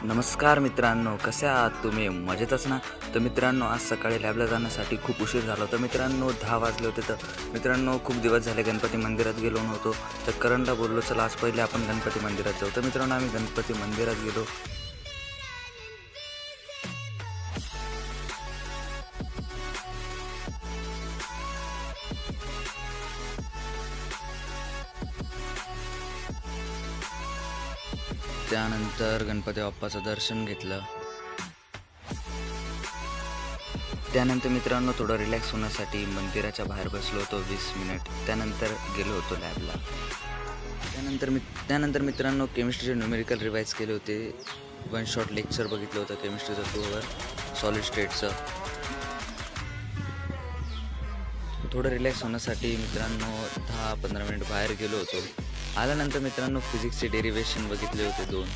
नमस्कार मित्रांनो, कसे आहात तुम्ही? मजेतच ना? तर मित्रांनो, आज सकाळी लॅबला जाण्यासाठी खूप उशीर झाला होता मित्रांनो. 10 वाजले होते. तर मित्रांनो, खूप दिवस झाले गणपती मंदिरात गेलो नव्हतो. तर करणला बोललो, चला आज पहिले आपण गणपती मंदिरात जाऊ. तर मित्रांनो, आम्ही गणपती मंदिरात गेलो. त्यानंतर गणपती बाप्पाचं दर्शन घेतलं. त्यानंतर मित्रांनो, थोडं रिलॅक्स होण्यासाठी मंदिराच्या बाहेर बसलो होतो 20 मिनिट. त्यानंतर गेलो होतो लॅबला. त्यानंतर मित्रांनो, केमिस्ट्रीचे न्यूमेरिकल रिवाईज केले होते. 1 शॉट लेक्चर बघितलं होतं केमिस्ट्रीचं 2 आवर सॉलिड स्टेटचं. थोडं रिलॅक्स होण्यासाठी मित्रांनो 10-15 मिनिट बाहेर गेलो होतो. आल्यानंतर मित्रांनो, फिजिक्सचे डेरिव्हेशन बघितले होते 2.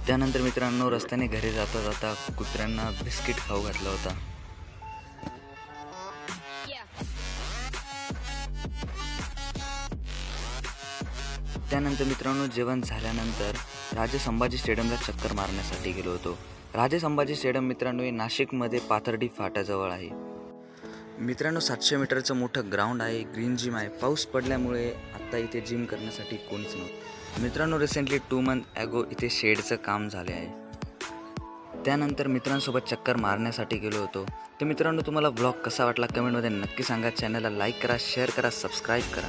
त्यानंतर मित्रांनो, रस्त्याने घरी जाता जाता कुत्र्यांना बिस्किट खाऊ घातला होता. त्यानंतर मित्रांनो, जेवण झाल्यानंतर राजे संभाजी स्टेडियमला चक्कर मारण्यासाठी गेलो होतो. राजे संभाजी स्टेडियम मित्रांनो हे नाशिकमध्ये पाथर्डी फाट्याजवळ आहे. मित्रांनो, 700 मीटरचं मोठं ग्राउंड आहे, ग्रीन जिम आहे. पाऊस पडल्यामुळे आत्ता इथे जिम करण्यासाठी कोणीच नव्हतं. मित्रांनो, रिसेंटली 2 मंथ ॲगो इथे शेडचं काम झाले आहे. त्यानंतर मित्रांसोबत चक्कर मारण्यासाठी गेलो होतो. तर मित्रांनो, तुम्हाला ब्लॉग कसा वाटला कमेंटमध्ये नक्की सांगा. चॅनलला लाईक करा, शेअर करा, सबस्क्राईब करा.